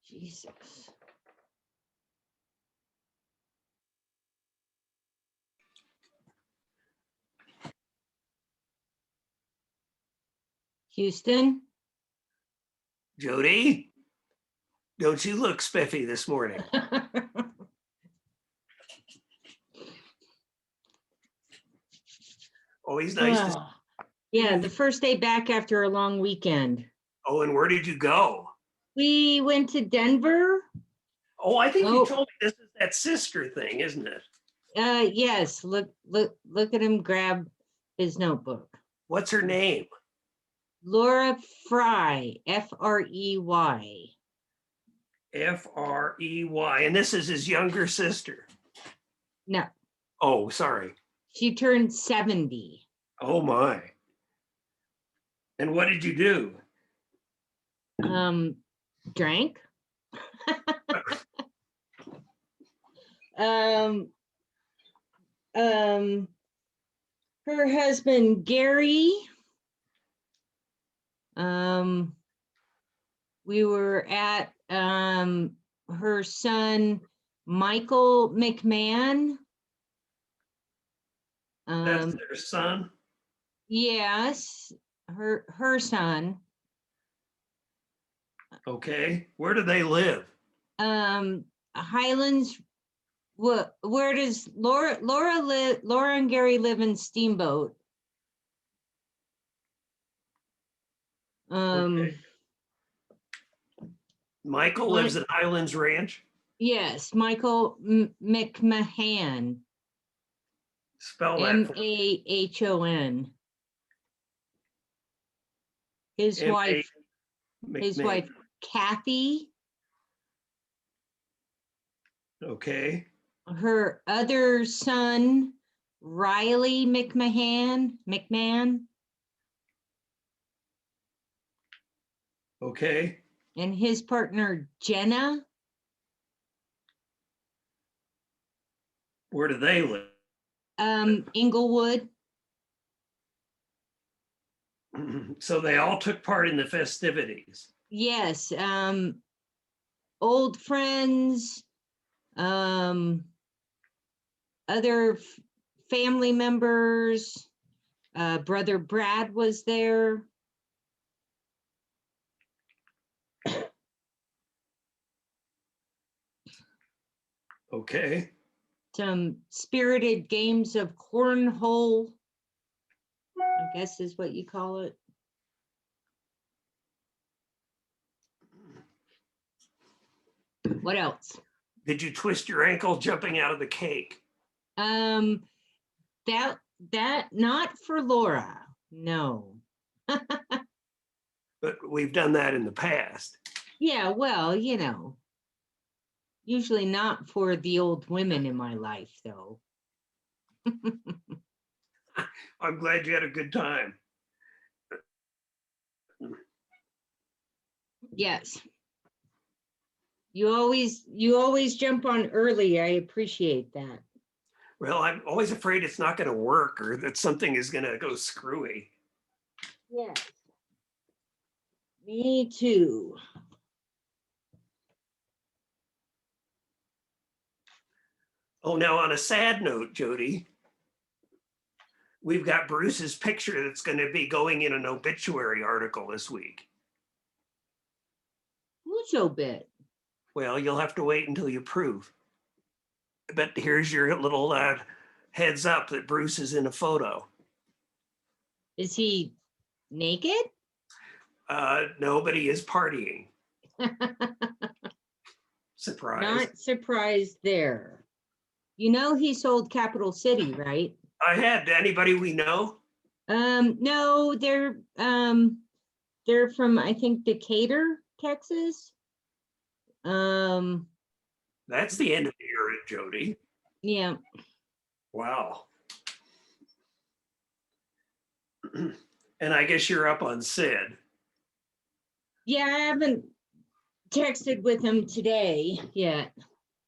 Jesus. Houston? Jody, don't you look spiffy this morning? Always nice to. Oh, yeah, the first day back after a long weekend. Oh, and where did you go? We went to Denver. Oh, I think Oh. you told me this is that sister thing, isn't it? Yes, look at him grab his notebook. What's her name? Laura Fry, F-R-E-Y. F-R-E-Y. And this is his younger sister. No, Oh, sorry. she turned 70. Oh my. And what did you do? Drank. Her husband Gary. We were at her son Michael McMahon. That's their son? Yes, her son. Okay. Where do they live? Highlands. Where does Laura live? Laura and Gary live in Steamboat. Okay. Michael lives at Highlands Ranch? Yes, Michael McMahon. Spell that. M-A-H-O-N. His wife, Kathy. Okay. Her other son, Riley McMahon. Okay. And his partner, Jenna. Where do they live? Inglewood. So they all took part in the festivities. Yes. Old friends, other family members. Brother Brad was there. Okay. Some spirited games of cornhole, I guess is what you call it. What else? Did you twist your ankle jumping out of the cake? That not for Laura, no. But we've done that in the past. Yeah, well, you know, usually not for the old women in my life, though. I'm glad you had a good time. Yes. You always jump on early. I appreciate that. Well, I'm always afraid it's not going to work or that something is going to go screwy. Yes. Me too. Oh, now on a sad note, Jody, we've got Bruce's picture that's going to be going in an obituary article this week. Who's obit? Well, you'll have to wait until you prove. But here's your little heads up that Bruce is in a photo. Is he naked? Nobody is partying. Surprise. Not surprised there. You know he sold Capital City, right? I had anybody we know? No, they're from I think Decatur, Texas. That's the end of the era, Jody. Yeah. Wow. And I guess you're up on Sid. Yeah, I haven't texted with him today yet.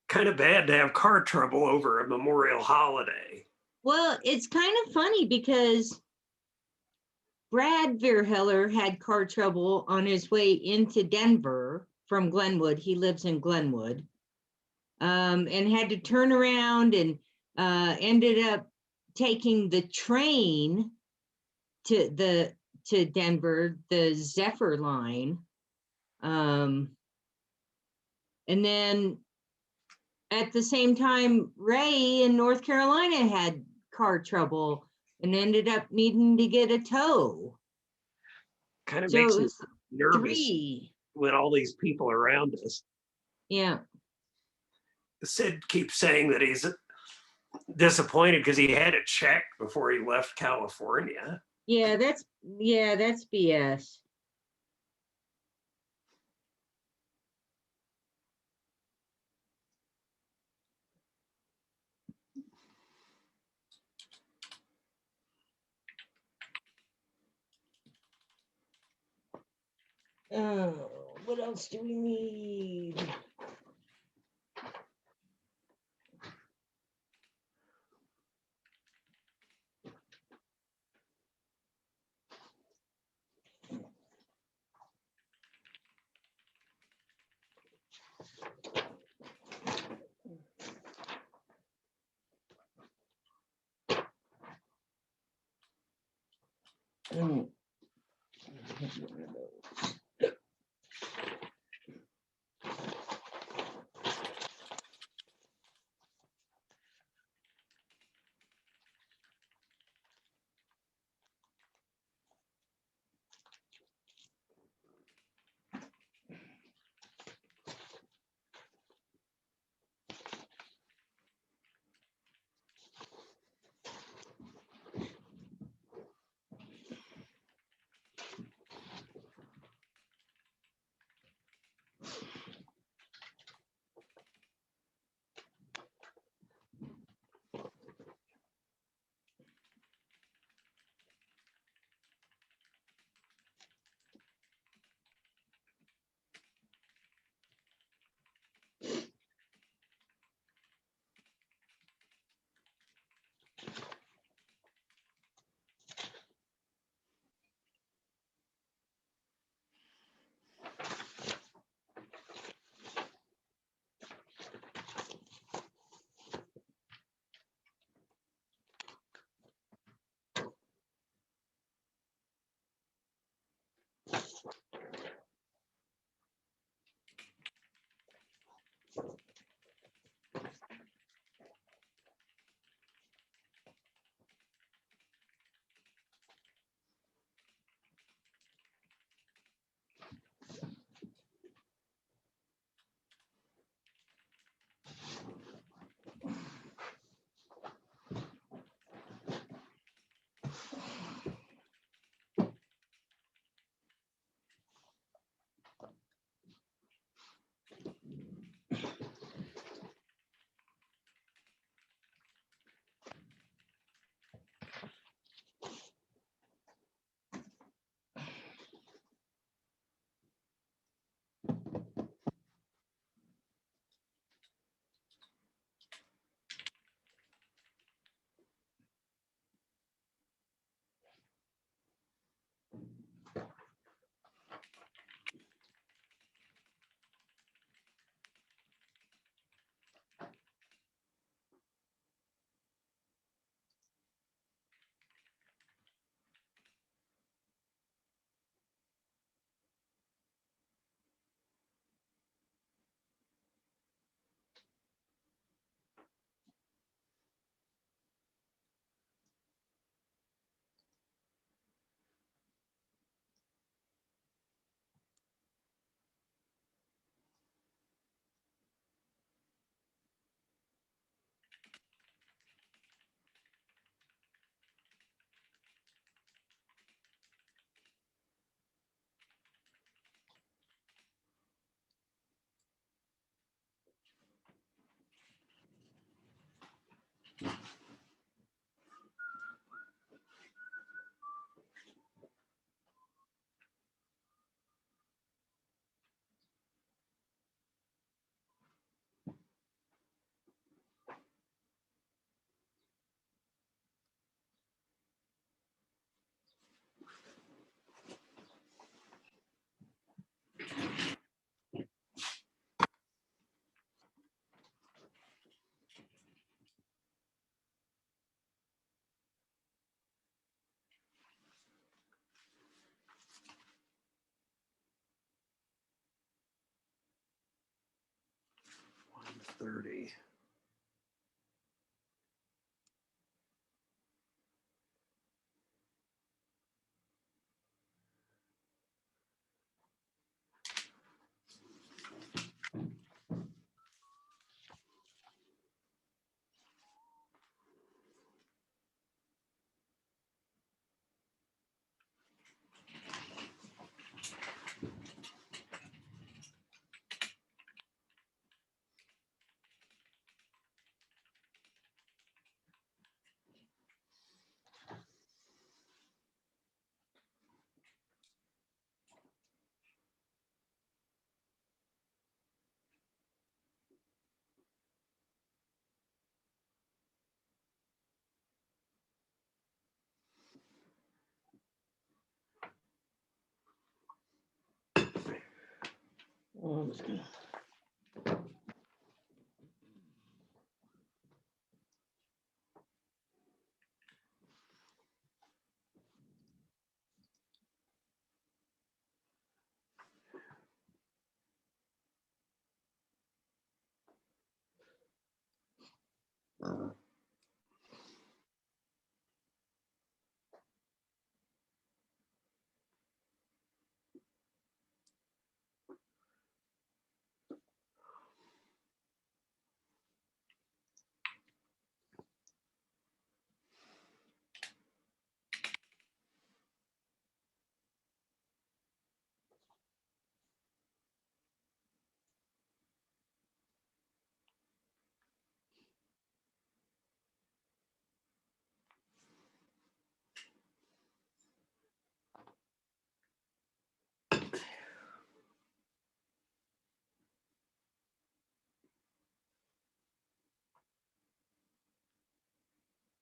Kind of bad to have car trouble over a Memorial holiday. Well, it's kind of funny because Brad Verheller had car trouble on his way into Denver. from Glenwood. He lives in Glenwood. And had to turn around and ended up taking the train to Denver, the Zephyr line. And then at the same time, Ray in North Carolina had car trouble and ended up needing to get a tow. Kind of So makes it me was nervous 3. with all these people around us. Yeah. Sid keeps saying that he's disappointed because he had a check before he left California. Yeah, that's BS. What else do we need? Mm. 12:30.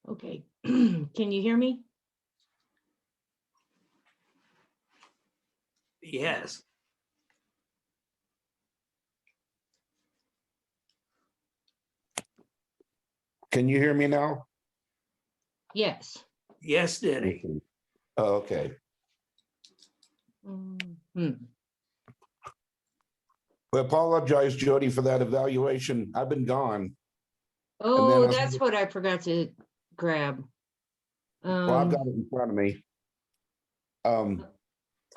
Okay, can you hear me? Yes. Can you hear me now? Yes. Yes, Denny. Oh, okay. Mhm. I apologize, Jody, for that evaluation. I've been gone. Oh, then I- that's what I forgot to grab. Well, I've got it in front of me.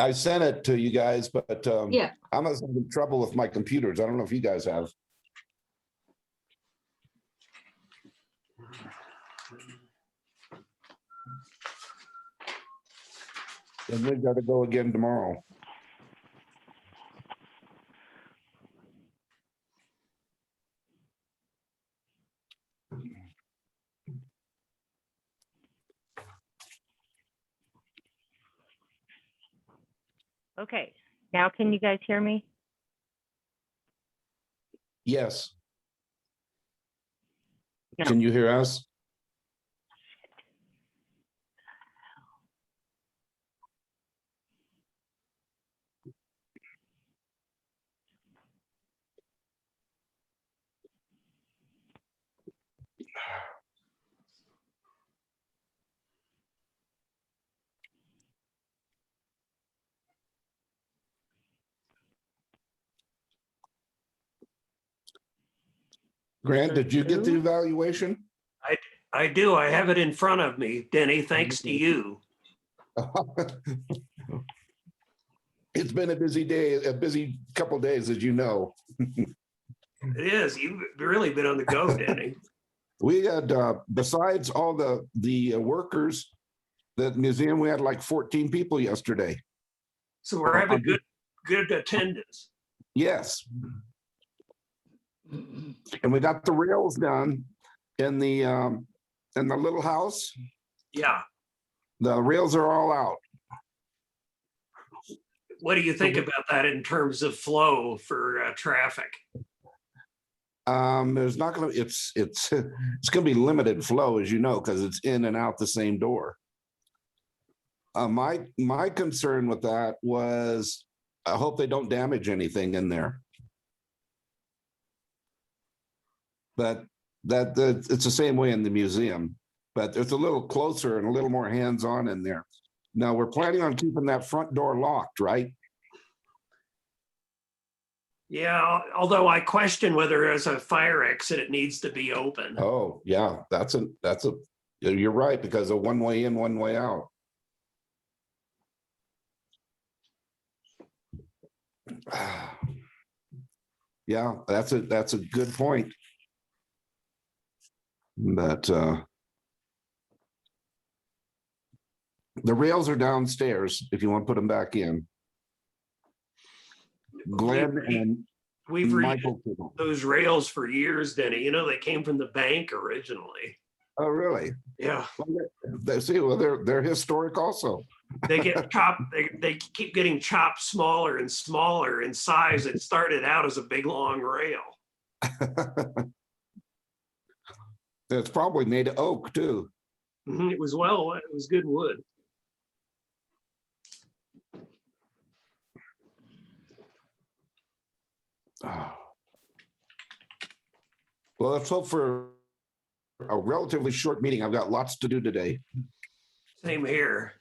I sent it to you guys, but Yeah, I'm having trouble with my computers. I don't know if you guys have. And we've got to go again tomorrow. Okay, now can you guys hear me? Yes. No. Can you hear us? Grant, did you get the evaluation? I do. I have it in front of me, Denny, thanks to you. It's been a busy day, a busy couple days, as you know. It is. You've really been on the go, Denny. We had, besides all the workers, the museum, we had like 14 people yesterday. So we're having good attendance. Yes, and we got the rails done in the little house. Yeah. The rails are all out. What do you think about that in terms of flow for traffic? There's not gonna, it's gonna be limited flow, as you know, because it's in and out the same door. My concern with that was, I hope they don't damage anything in there. But it's the same way in the museum, but it's a little closer and a little more hands-on in there. Now, we're planning on keeping that front door locked, right? Yeah, although I question whether as a fire exit, it needs to be open. Oh, yeah, you're right, because of one way in, one way out. Yeah, that's a good point. But the rails are downstairs if you want to put them back in. Glenn and We've read Michael. those rails for years, Denny. You know, they came from the bank originally. Oh, really? Yeah, They're historic also. they get chopped. They keep getting chopped smaller and smaller in size. It started out as a big long rail. It's probably made of oak too. It was good wood. Well, let's hope for a relatively short meeting. I've got lots to do today. Same here.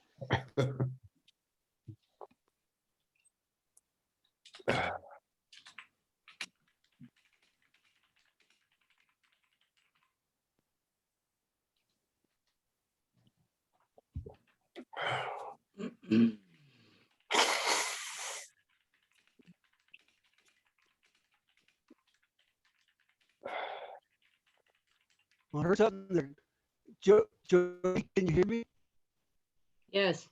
I heard something there. Joe, can you hear me? Yes.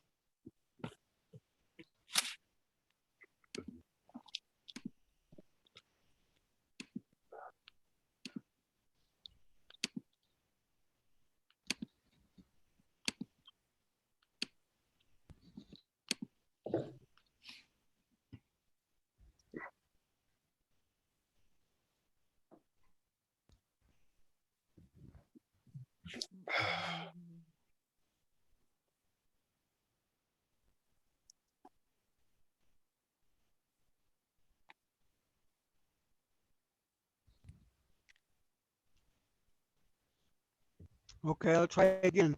Okay, I'll try again.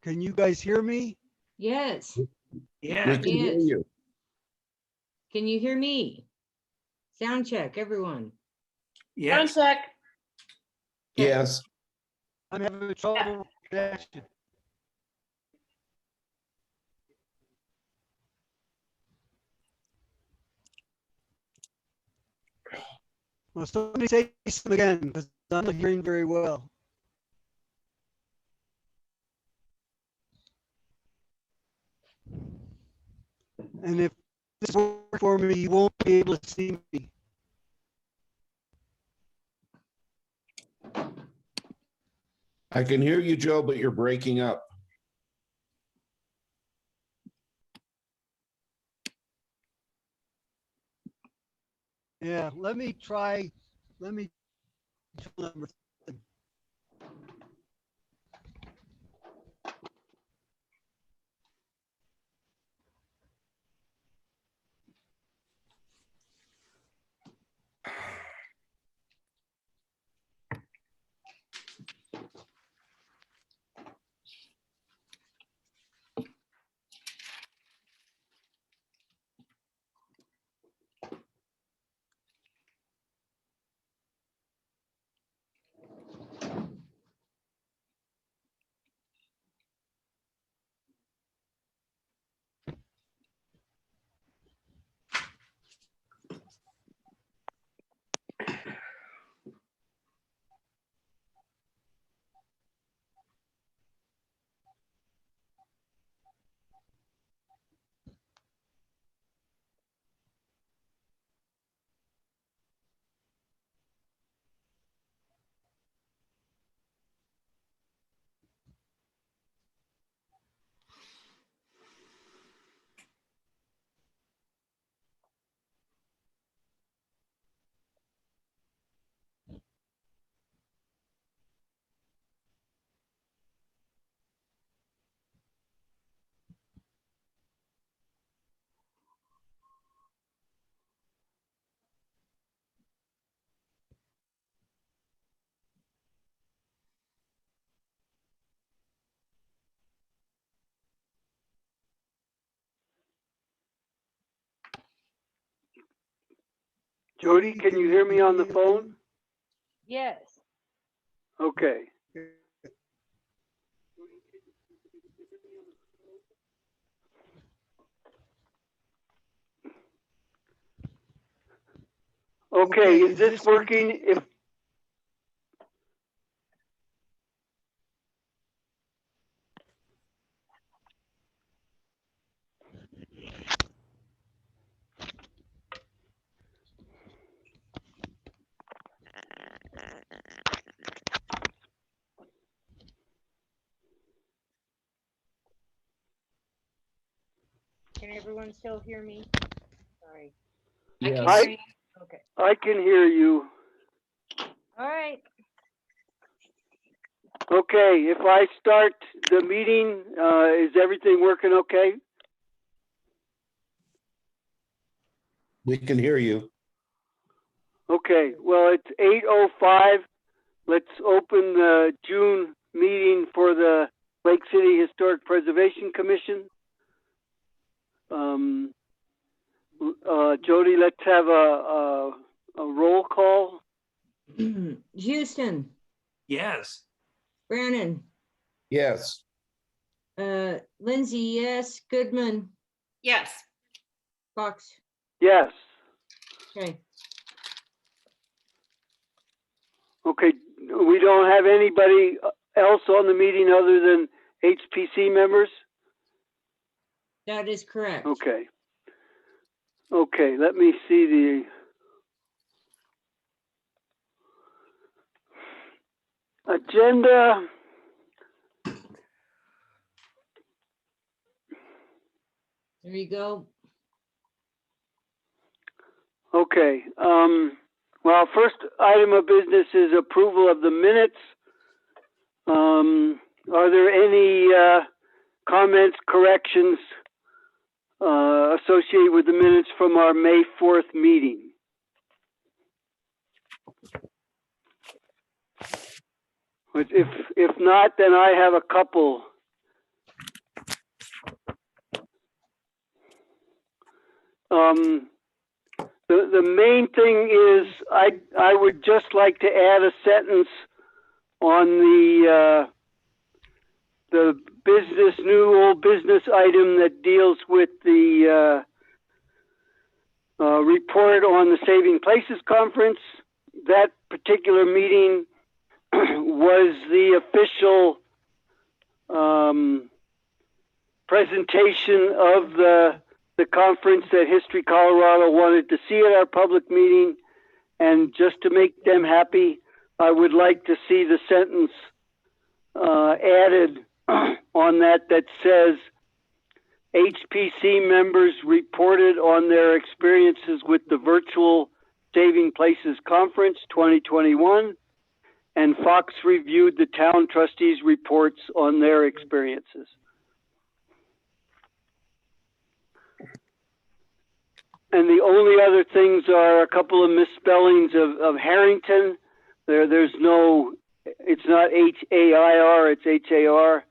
Can you guys hear me? Yes. Yeah. We can hear Yes. you. Can you hear me? Sound check, everyone. Yes. Yes. I'm having trouble with connection. Well, somebody say something again, because I'm not hearing very well. And if this works for me, you won't be able to see me. I can hear you, Joe, but you're breaking up. Yeah, let me try number. Jody, can you hear me on the phone? Yes. Okay. Okay, is this working? If Can everyone still hear me? Sorry. Yeah. Okay. I can hear you. All right. Okay, if I start the meeting, is everything working okay? We can hear you. Okay, well, it's 8:05. Let's open the June meeting for the Lake City Historic Preservation Commission. Jody, let's have a roll call. Houston, Yes. Brannon, Yes. Lindsay, yes, Goodman, Yes. Fox, Yes. okay. Okay, we don't have anybody else on the meeting other than HPC members? That is correct. Okay. Okay, let me see the agenda. There you go. Okay, well, first item of business is approval of the minutes. Are there any comments, corrections associated with the minutes from our May 4th meeting? If not, then I have a couple. The main thing is I would just like to add a sentence on the business, new old business item that deals with the report on the Saving Places Conference. That particular meeting was the official presentation of the conference that History Colorado wanted to see at our public meeting. And just to make them happy, I would like to see the sentence added on that says HPC members reported on their experiences with the virtual Saving Places Conference 2021, and Fox reviewed the town trustees' reports on their experiences. And the only other things are a couple of misspellings of Harrington. There's no, it's not H-A-I-R, it's H-A-R.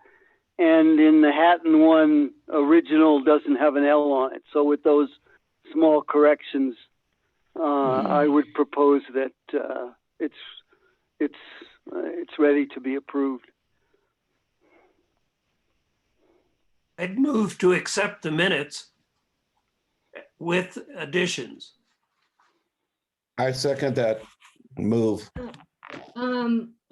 And in the Hatton one, original doesn't have an L on it. So with those small corrections, I would propose that it's ready to be approved. I'd move to accept the minutes with additions. I second that move.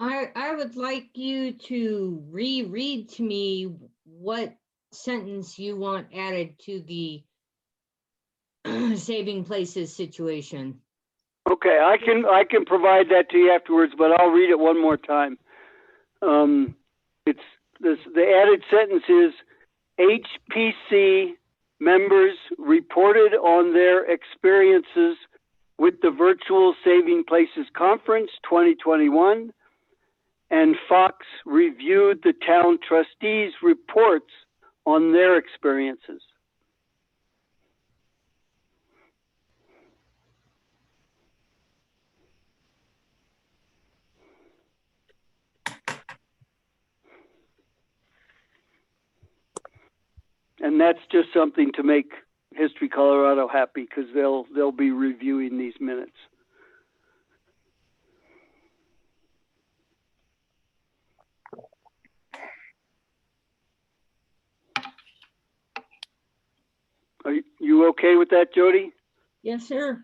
I would like you to reread to me what sentence you want added to the Saving Places situation. Okay, I can provide that to you afterwards, but I'll read it one more time. It's this, the added sentence is HPC members reported on their experiences with the virtual Saving Places Conference 2021, and Fox reviewed the town trustees' reports on their experiences. And that's just something to make History Colorado happy, because they'll be reviewing these minutes. Are you okay with that, Jody? Yes, sir.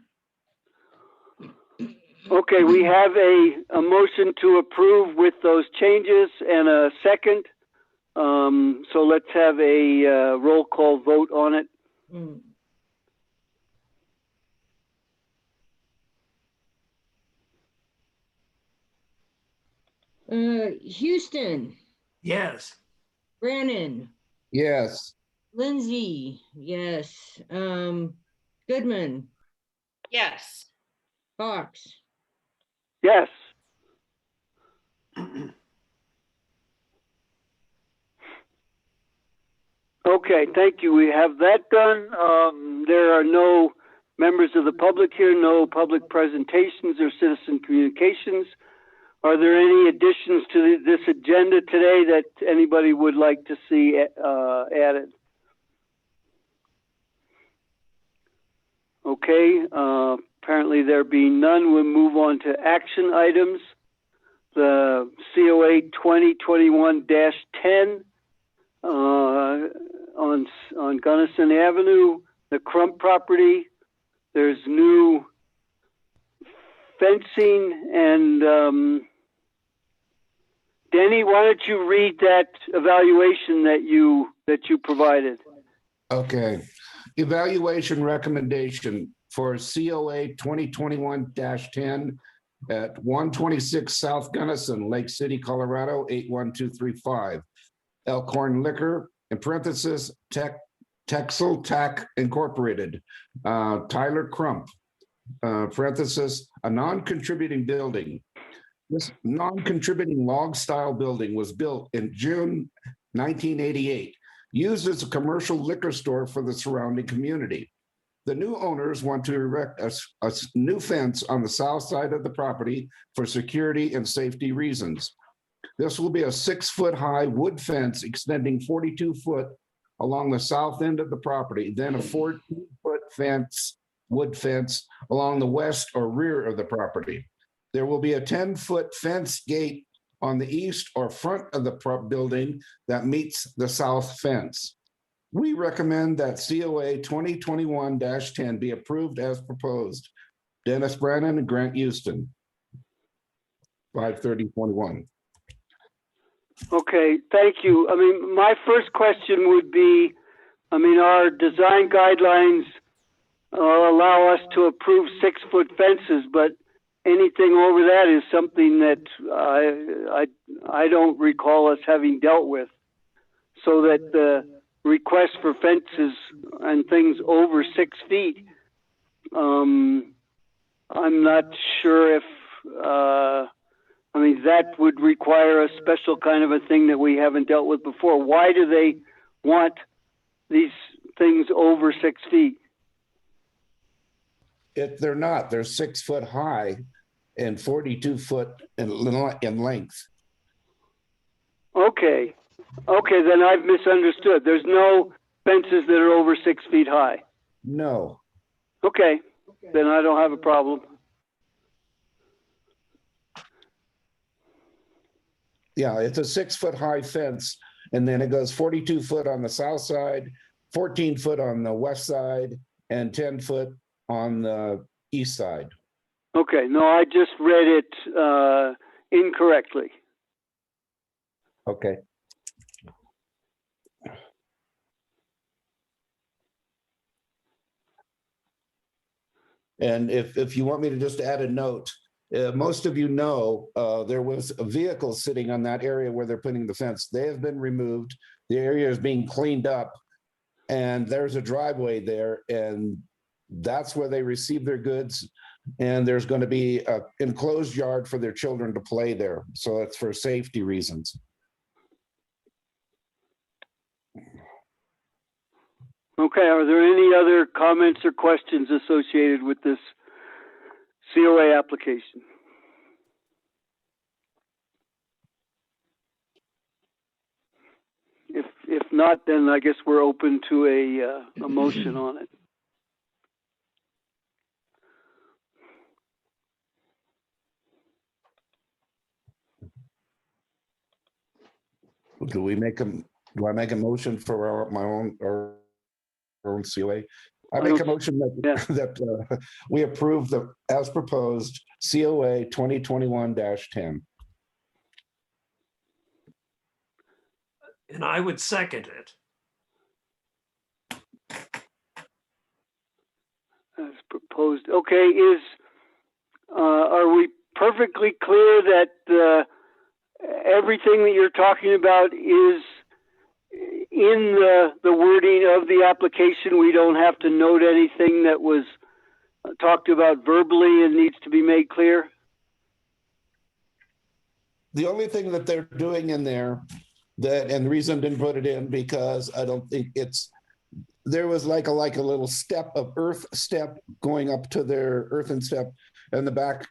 Okay, we have a motion to approve with those changes and a second. So let's have a roll call vote on it. Mm. Houston, Yes. Brannon, Yes, Lindsay, yes. Goodman, Yes. Fox, Yes. Okay, thank you. We have that done. There are no members of the public here, no public presentations or citizen communications. Are there any additions to this agenda today that anybody would like to see added? Okay, apparently there being none, we'll move on to action items. The COA 2021-10 on Gunnison Avenue, the Crump property. There's new fencing and Denny, why don't you read that evaluation that you provided? okay. Evaluation recommendation for COA 2021-10 at 126 South Gunnison, Lake City, Colorado, 81235. Elkhorn Liquor, in parentheses, Texel Tack Incorporated, Tyler Crump, parentheses, a non-contributing building. This non-contributing log-style building was built in June 1988, used as a commercial liquor store for the surrounding community. The new owners want to erect a new fence on the south side of the property for security and safety reasons. This will be a 6-foot-high wood fence extending 42 foot along the south end of the property, then a 14-foot fence, wood fence along the west or rear of the property. There will be a 10-foot fence gate on the east or front of the building that meets the south fence. We recommend that COA 2021-10 be approved as proposed. Dennis Brannon and Grant Houston. 5/30/21. Okay, thank you. I mean, my first question would be, I mean, our design guidelines allow us to approve 6-foot fences, but anything over that is something that I don't recall us having dealt with. So that the request for fences and things over 6 feet, I'm not sure if, I mean, that would require a special kind of a thing that we haven't dealt with before. Why do they want these things over 6 feet? They're not. They're 6 foot high and 42 foot in length. Okay. Okay, then I've misunderstood. There's no fences that are over 6 feet high. No. Okay, then I don't have a problem. Yeah, it's a 6 foot high fence, and then it goes 42 foot on the south side, 14 foot on the west side, and 10 foot on the east side. Okay, no, I just read it incorrectly. Okay. And if you want me to just add a note, most of you know there was a vehicle sitting on that area where they're putting the fence. They have been removed. The area is being cleaned up, and there's a driveway there, and that's where they receive their goods. And there's going to be an enclosed yard for their children to play there. So it's for safety reasons. Okay, are there any other comments or questions associated with this COA application? If not, then I guess we're open to a motion on it. Do I make a motion for our own current COA. I make a motion that, that we approve the, as proposed, COA 2021-10. And I would second it. As proposed. Okay, are we perfectly clear that everything that you're talking about is in the wording of the application? We don't have to note anything that was talked about verbally and needs to be made clear? The only thing that they're doing in there that, and the reason I didn't put it in because I don't think it's, there was like a little step of earth step going up to their earthen step in the back,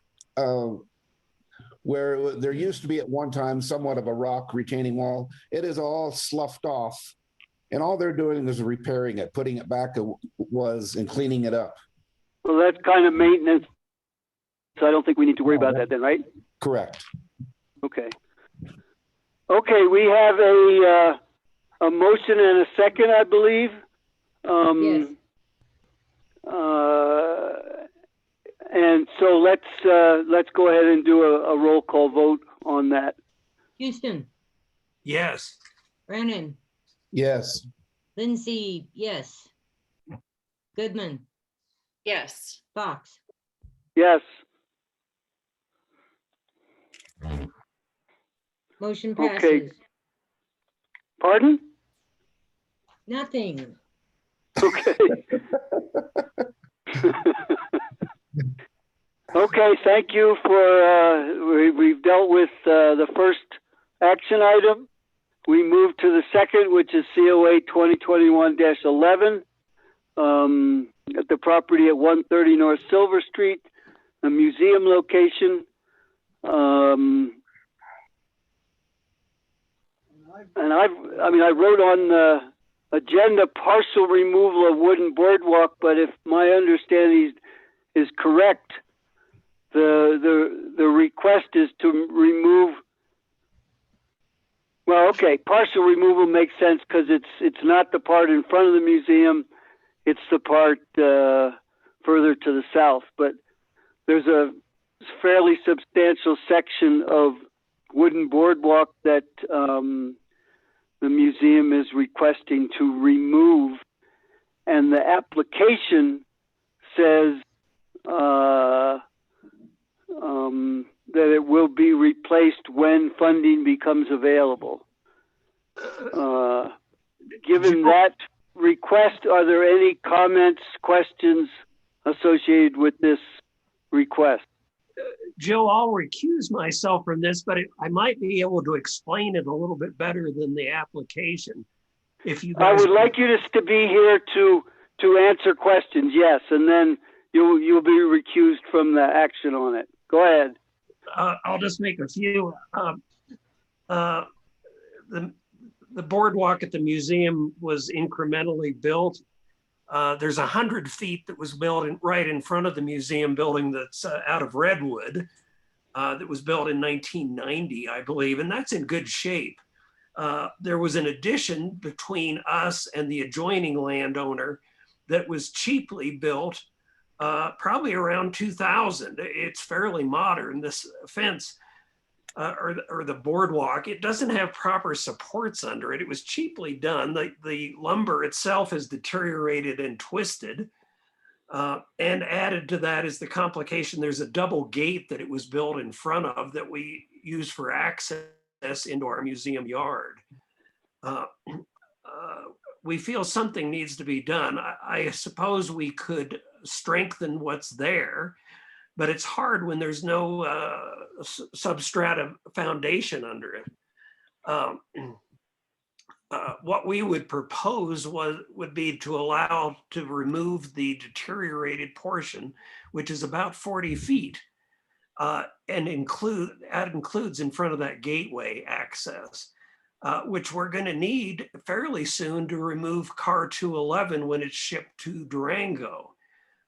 where there used to be at one time somewhat of a rock retaining wall. It is all sloughed off, and all they're doing is repairing it, putting it back it was, and cleaning it up. Well, that's kind of maintenance, so I don't think we need to worry about that then, right? Correct. Okay. Okay, we have a motion and a second, I believe. Yes. And so let's go ahead and do a roll call vote on that. Houston, Yes. Brennan, Yes. Lindsay, yes. Goodman, Yes. Fox, Yes. motion Okay. passes. Pardon? Nothing. Okay. Okay, thank you for, we've dealt with the first action item. We move to the second, which is COA 2021-11, at the property at 130 North Silver Street, a museum location. And I wrote on the agenda partial removal of wooden boardwalk, but if my understanding is correct, the request is to remove. Well, okay, partial removal makes sense because it's not the part in front of the museum, it's the part further to the south. But there's a fairly substantial section of wooden boardwalk that the museum is requesting to remove, and the application says that it will be replaced when funding becomes available. Given that request, are there any comments, questions associated with this request? Joe, I'll recuse myself from this, but I might be able to explain it a little bit better than the application. If you guys, I would like you to be here to answer questions, yes, and then you'll be recused from the action on it. Go ahead. I'll just make a few. The boardwalk at the museum was incrementally built. There's 100 feet that was built right in front of the museum building that's out of redwood that was built in 1990, I believe, and that's in good shape. There was an addition between us and the adjoining landowner that was cheaply built, probably around 2000. It's fairly modern, this fence or the boardwalk. It doesn't have proper supports under it. It was cheaply done. The lumber itself is deteriorated and twisted. And added to that is the complication. There's a double gate that it was built in front of that we use for access into our museum yard. We feel something needs to be done. I suppose we could strengthen what's there, but it's hard when there's no substrata foundation under it. What we would propose would be to allow to remove the deteriorated portion, which is about 40 feet, and that includes in front of that gateway access, which we're going to need fairly soon to remove car 211 when it's shipped to Durango.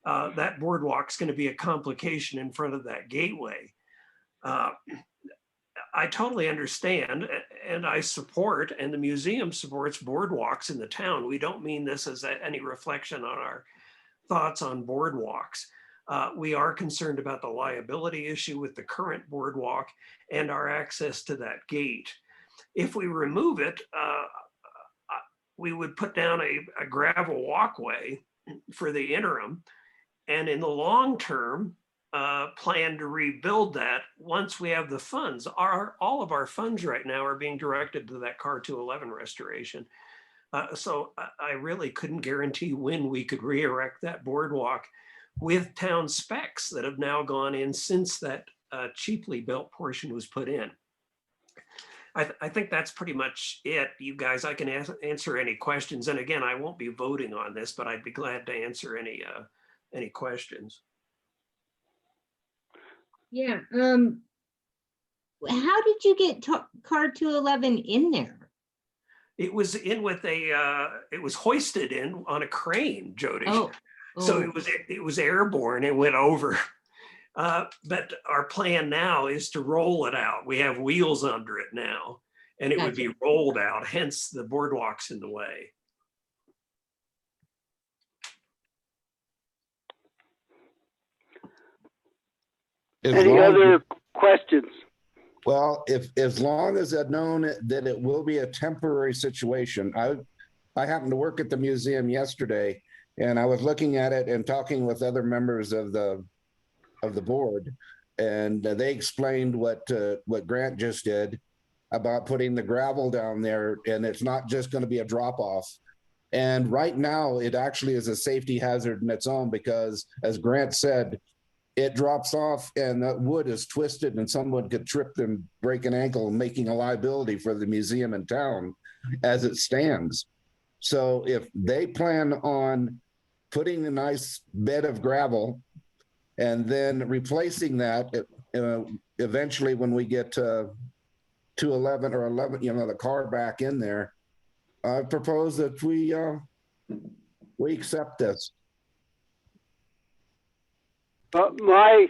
That boardwalk's going to be a complication in front of that gateway. I totally understand, and I support, and the museum supports boardwalks in the town. We don't mean this as any reflection on our thoughts on boardwalks. We are concerned about the liability issue with the current boardwalk and our access to that gate. If we remove it, we would put down a gravel walkway for the interim, and in the long term, plan to rebuild that once we have the funds. All of our funds right now are being directed to that Car 211 restoration. So I really couldn't guarantee when we could re-erect that boardwalk with town specs that have now gone in since that cheaply built portion was put in. I think that's pretty much it. You guys, I can answer any questions. And again, I won't be voting on this, but I'd be glad to answer any questions. Yeah, how did you get Car 211 in there? It was in with it was hoisted in on a crane, Jody. Oh, So oh, it was airborne. It went over. But our plan now is to roll it out. We have wheels under it now, and it would be rolled out. Hence, the boardwalk's in the way. Any other questions? Well, if, as long as I've known that it will be a temporary situation, I happened to work at the museum yesterday, and I was looking at it and talking with other members of the board, and they explained what Grant just did about putting the gravel down there, and it's not just going to be a drop off. And right now, it actually is a safety hazard in its own because, as Grant said, it drops off and the wood is twisted and someone could trip and break an ankle, making a liability for the museum in town as it stands. So if they plan on putting a nice bed of gravel and then replacing that eventually when we get to 211 or 11, the car back in there, I propose that we accept this. My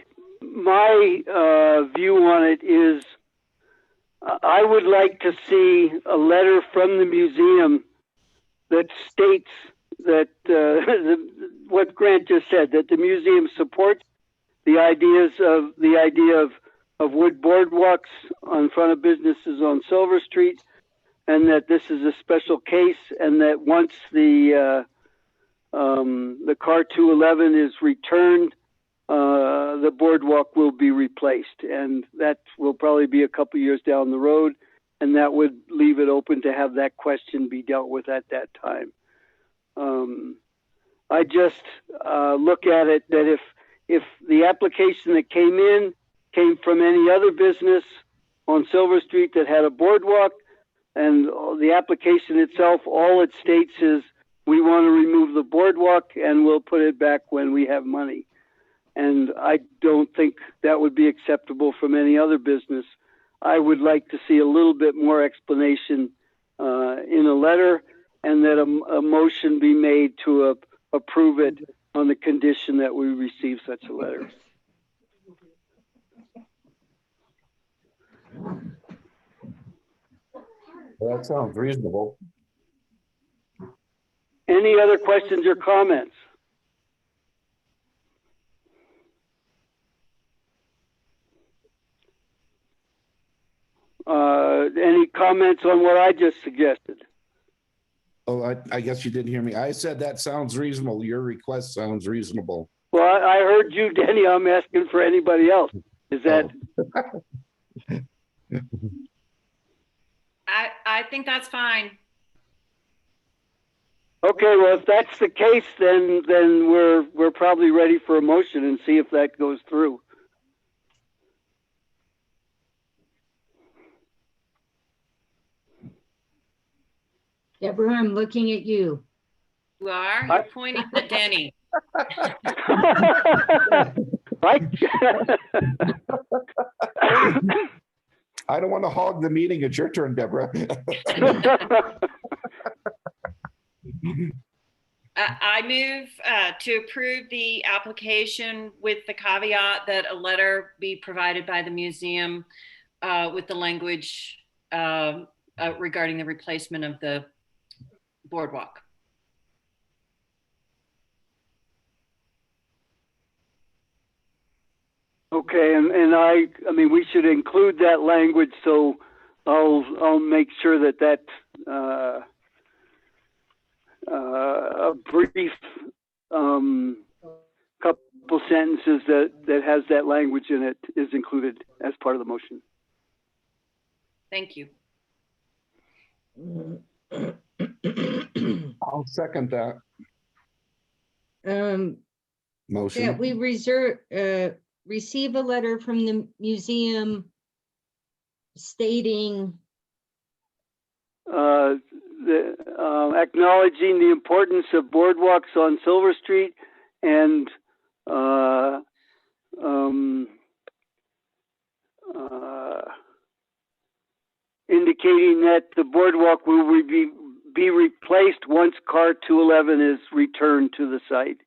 view on it is I would like to see a letter from the museum that states that what Grant just said, that the museum supports the idea of wood boardwalks in front of businesses on Silver Street, and that this is a special case, and that once the Car 211 is returned, the boardwalk will be replaced, and that will probably be a couple years down the road, and that would leave it open to have that question be dealt with at that time. I just look at it that if the application that came from any other business on Silver Street that had a boardwalk, and the application itself, all it states is we want to remove the boardwalk and we'll put it back when we have money. And I don't think that would be acceptable from any other business. I would like to see a little bit more explanation in a letter, and that a motion be made to approve it on the condition that we receive such a letter. Well, that sounds reasonable. Any other questions or comments? Any comments on what I just suggested? Oh, I guess you didn't hear me. I said that sounds reasonable. Your request sounds reasonable. Well, I heard you, Denny. I'm asking for anybody else. Is that? Oh. I think that's fine. Okay, well, if that's the case, then we're probably ready for a motion and see if that goes through. Deborah, I'm looking at you. You are? You're pointing at Denny. Right? I don't want to hog the meeting. It's your turn, Deborah. I move to approve the application with the caveat that a letter be provided by the museum with the language regarding the replacement of the boardwalk. Okay, and I mean, we should include that language, so I'll make sure that a brief couple sentences that has that language in it is included as part of the motion. Thank you. I'll second that That motion. we receive a letter from the museum stating, Acknowledging the importance of boardwalks on Silver Street and indicating that the boardwalk will be replaced once car 211 is returned to the site.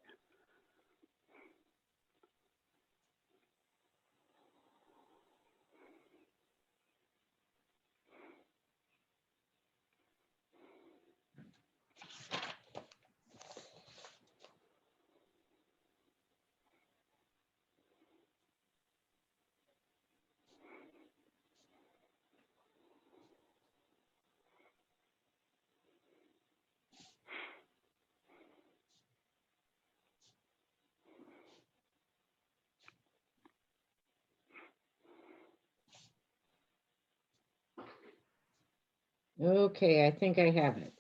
okay, I think I have it.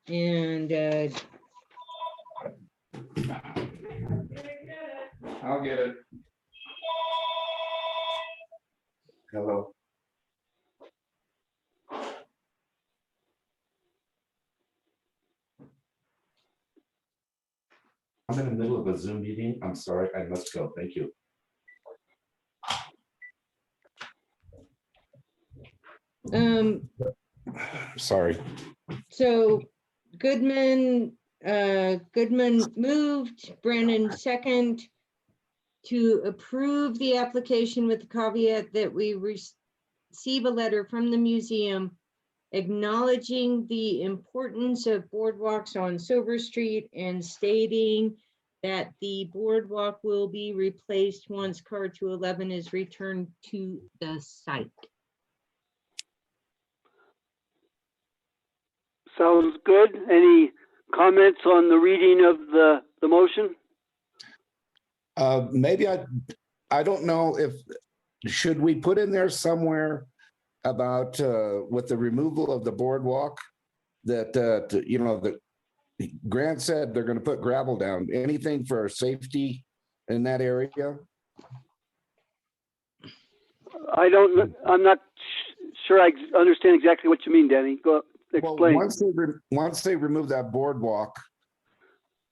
And I'll get it. Hello. I'm in the middle of a Zoom meeting. I'm sorry, I must go. Thank you. Sorry. So Goodman moved, Brandon second, to approve the application with the caveat that we receive a letter from the museum acknowledging the importance of boardwalks on Silver Street and stating that the boardwalk will be replaced once car 211 is returned to the site. Sounds good. Any comments on the reading of the motion? Maybe I don't know if, should we put in there somewhere about with the removal of the boardwalk that, you know, that Grant said they're going to put gravel down, anything for safety in that area? I'm not sure I understand exactly what you mean, Danny. Go explain. Well, once they remove that boardwalk,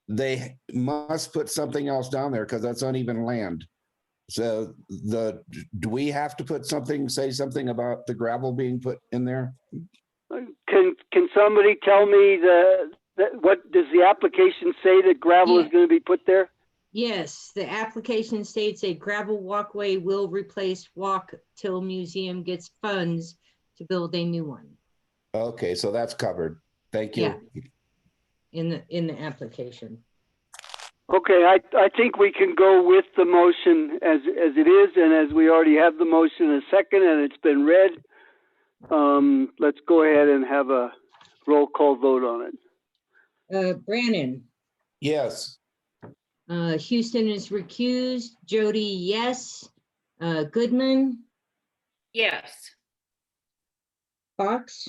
they must put something else down there because that's uneven land. So do we have to put something, say something about the gravel being put in there? Can somebody tell me what does the application say that gravel is going to be put there? Yes, the application states a gravel walkway will replace walk till museum gets funds to build a new one. Okay, so that's covered. Thank you. Yeah. In the application. Okay, I think we can go with the motion as it is, and as we already have the motion in a second and it's been read, let's go ahead and have a roll call vote on it. Brannon. Yes. Houston is recused. Jody, yes. Goodman. Yes. Fox.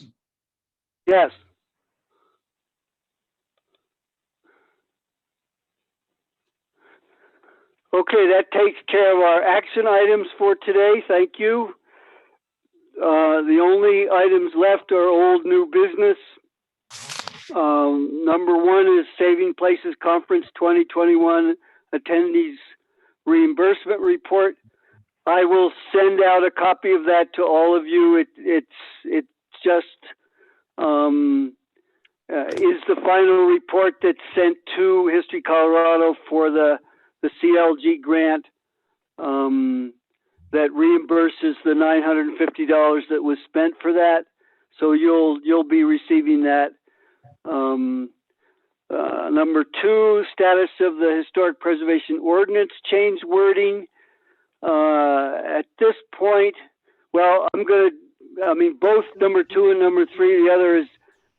Yes. Okay, that takes care of our action items for today. Thank you. The only items left are old new business. Number one is Saving Places Conference 2021 attendees reimbursement report. I will send out a copy of that to all of you. It's just is the final report that's sent to History Colorado for the CLG grant. that reimburses the $950 that was spent for that. So you'll be receiving that. Number 2, status of the historic preservation ordinance change wording. At this point, well, both number 2 and number 3, the other is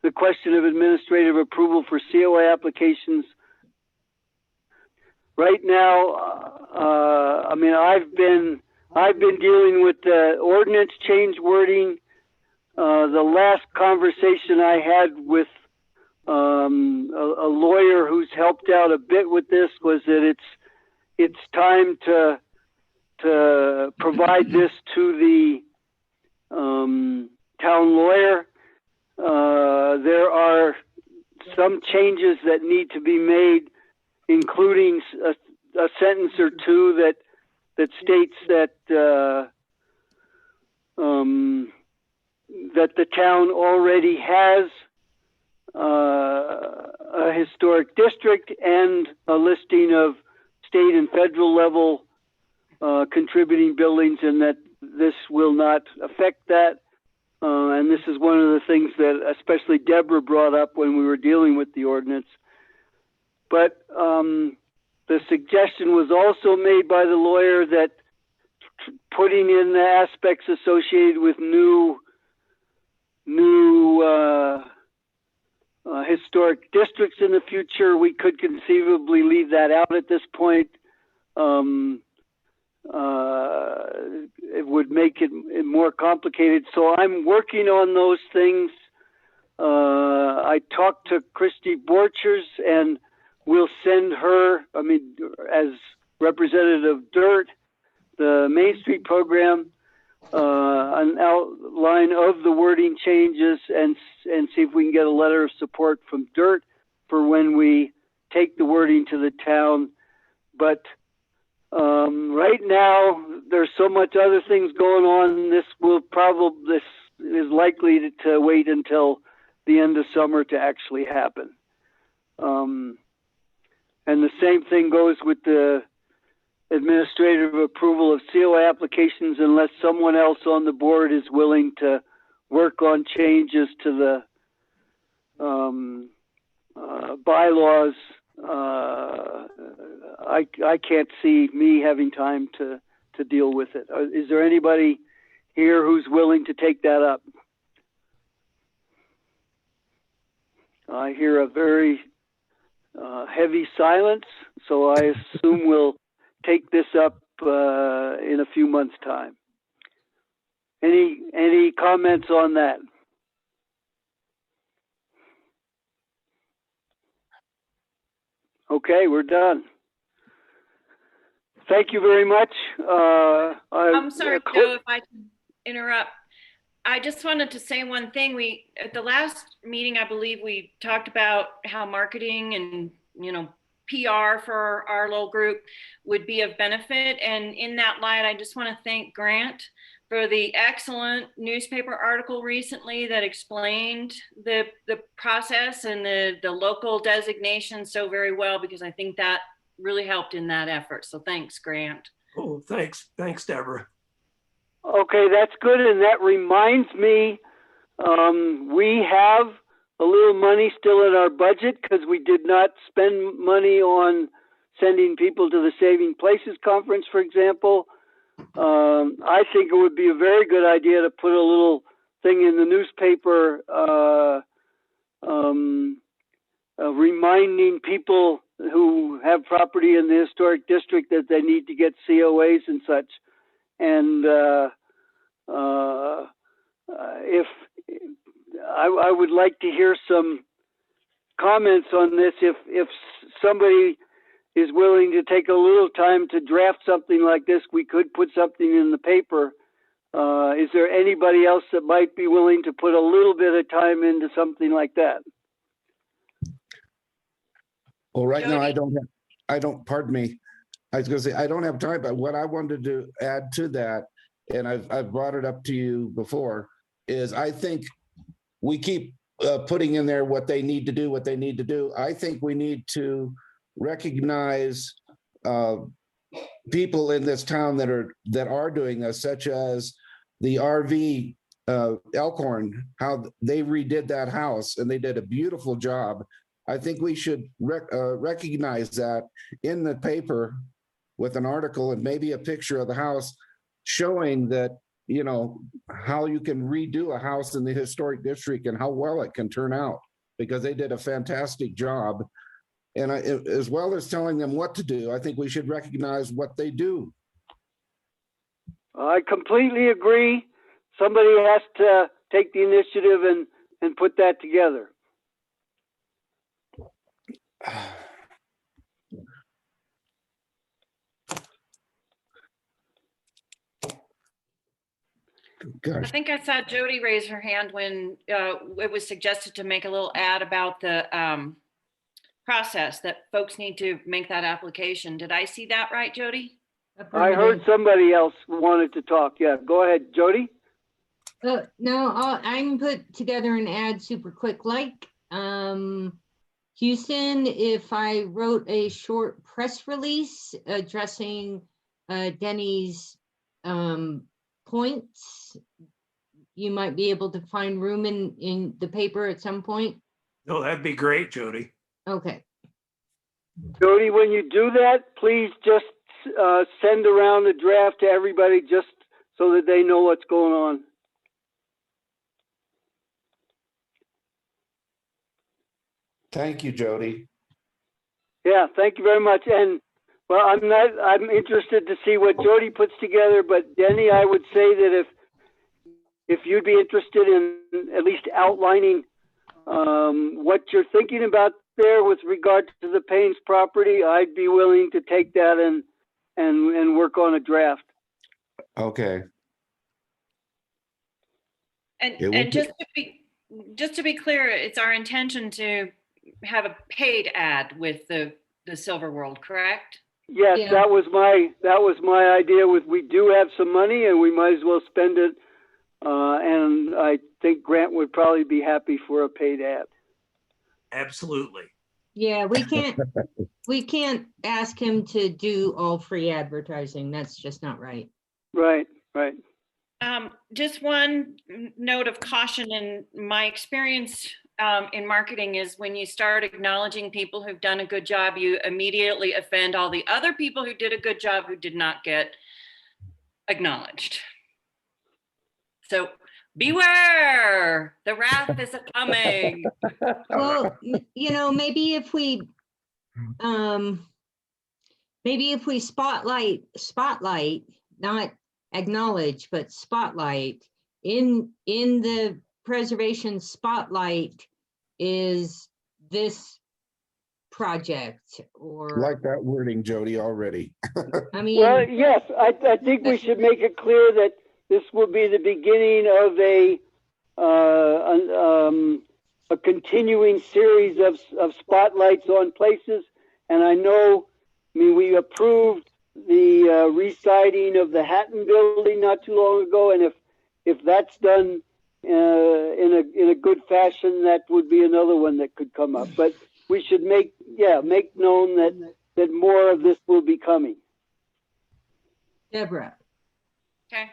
the question of administrative approval for COA applications. Right now, I've been dealing with the ordinance change wording. The last conversation I had with a lawyer who's helped out a bit with this was that it's time to provide this to the town lawyer. There are some changes that need to be made, including a sentence or two that states that that the town already has a historic district and a listing of state and federal level contributing buildings, and that this will not affect that. And this is one of the things that especially Deborah brought up when we were dealing with the ordinance. But the suggestion was also made by the lawyer that putting in the aspects associated with new historic districts in the future, we could conceivably leave that out at this point. It would make it more complicated. So I'm working on those things. I talked to Christy Borchers, and we'll send her, as representative of DIRT, the Main Street program, an outline of the wording changes, and see if we can get a letter of support from DIRT for when we take the wording to the town. But right now, there's so much other things going on. This is likely to wait until the end of summer to actually happen. And the same thing goes with the administrative approval of COA applications, unless someone else on the board is willing to work on changes to the bylaws. I can't see me having time to deal with it. Is there anybody here who's willing to take that up? I hear a very heavy silence, so I assume we'll take this up in a few months' time. Any comments on that? Okay, we're done. Thank you very much. I'm sorry, Joe, if I can interrupt. I just wanted to say one thing. At the last meeting, I believe we talked about how marketing and, PR for our little group would be of benefit. And in that light, I just want to thank Grant for the excellent newspaper article recently that explained the process and the local designation so very well, because I think that really helped in that effort. So thanks, Grant. Oh, thanks. Thanks, Deborah. Okay, that's good. And that reminds me, we have a little money still in our budget because we did not spend money on sending people to the Saving Places Conference, for example. I think it would be a very good idea to put a little thing in the newspaper reminding people who have property in the historic district that they need to get COAs and such. And if I would like to hear some comments on this, if somebody is willing to take a little time to draft something like this, we could put something in the paper. Is there anybody else that might be willing to put a little bit of time into something like that? Well, right now, Jody? pardon me. I was gonna say, I don't have time, but what I wanted to add to that, and I've brought it up to you before, is I think we keep putting in there what they need to do. I think we need to recognize people in this town that are doing this, such as the RV Elkhorn, how they redid that house and they did a beautiful job. I think we should recognize that in the paper with an article and maybe a picture of the house showing that, you know, how you can redo a house in the historic district and how well it can turn out, because they did a fantastic job. And as well as telling them what to do, I think we should recognize what they do. I completely agree. Somebody has to take the initiative and put that together. I Gosh, think I saw Jody raise her hand when it was suggested to make a little ad about the process that folks need to make that application. Did I see that right, Jody? I heard somebody else wanted to talk. Yeah, go ahead, Jody. No, I can put together an ad super quick. Like Houston, if I wrote a short press release addressing Denny's points, you might be able to find room in the paper at some point. No, that'd be great, Jody. Okay. Jody, when you do that, please just send around the draft to everybody just so that they know what's going on. thank you, Jody. Yeah, thank you very much. And well, I'm interested to see what Jody puts together, but Denny, I would say that if you'd be interested in at least outlining what you're thinking about there with regard to the Paynes property, I'd be willing to take that and work on a draft. Okay. And It would just to be clear, it's our intention to have a paid ad with the Silver World, correct? Yes, Yeah. that was my idea. We do have some money and we might as well spend it. And I think Grant would probably be happy for a paid ad. Absolutely. Yeah, we can't ask him to do all free advertising. That's just not right. Right. Just one note of caution in my experience in marketing is when you start acknowledging people who've done a good job, you immediately offend all the other people who did a good job who did not get acknowledged. So beware, the wrath is coming. Well, you know, maybe if we spotlight, not acknowledge, but spotlight in the preservation spotlight is this project, or Like that wording, Jody, already. I mean, Well, yes, I think we should make it clear that this will be the beginning of a continuing series of spotlights on places. And I mean, we approved the re-siding of the Hatton building not too long ago. And if that's done in a good fashion, that would be another one that could come up. But we should make known that more of this will be coming. Deborah. Okay.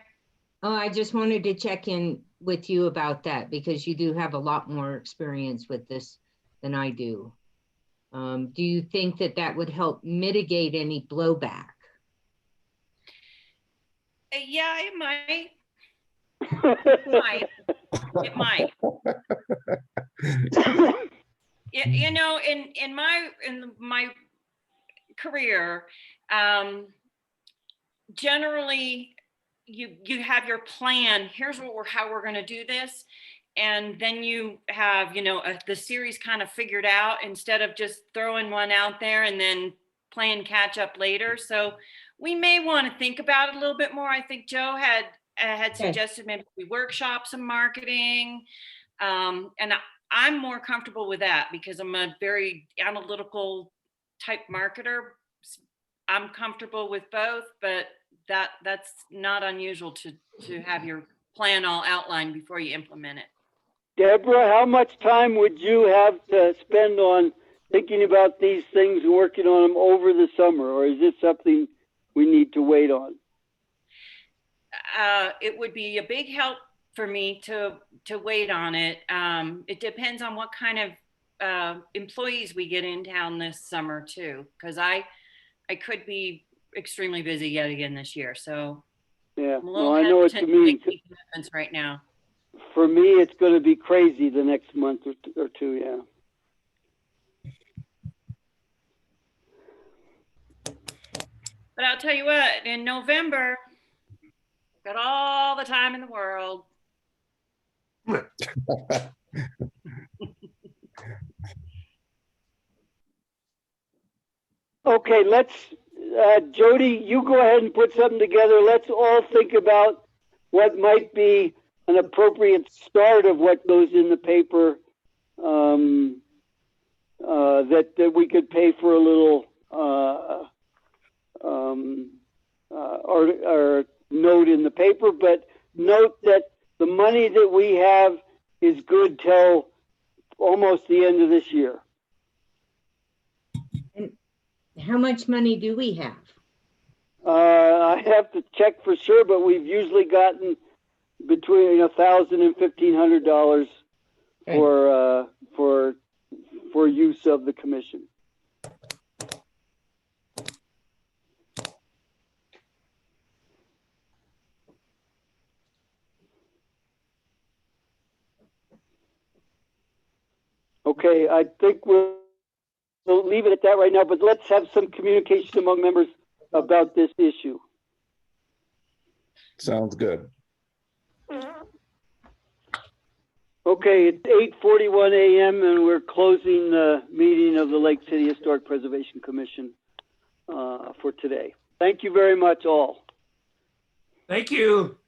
Oh, I just wanted to check in with you about that because you do have a lot more experience with this than I do. Do you think that would help mitigate any blowback? Yeah, it might. It might. You know, in my career, generally you have your plan. Here's how we're going to do this, and then you have the series kind of figured out instead of just throwing one out there and then playing catch up later. So we may want to think about it a little bit more. I think Joe had suggested maybe we workshop some marketing, and I'm more comfortable with that because I'm a very analytical type marketer. I'm comfortable with both, but that's not unusual to have your plan all outlined before you implement it. Deborah, how much time would you have to spend on thinking about these things and working on them over the summer? Or is this something we need to wait on? It would be a big help for me to wait on it. It depends on what kind of employees we get in town this summer too, because I could be extremely busy yet again this year. So Yeah, I'm a little well, I know what hesitant you to mean. make any commitments right now. For me, it's going to be crazy the next month or two, yeah. But I'll tell you what, in November, got all the time in the world. Okay, let's, Jody, you go ahead and put something together. Let's all think about what might be an appropriate start of what goes in the paper, that we could pay for a little or note in the paper, but note that the money that we have is good till almost the end of this year. How much money do we have? I have to check for sure, but we've usually gotten between $1,000 and $1,500 for use of the commission. Okay, I think we'll leave it at that right now, but let's have some communication among members about this issue. Sounds good. Okay, it's 8:41 a.m. and we're closing the meeting of the Lake City Historic Preservation Commission for today. Thank you very much, all. Thank you.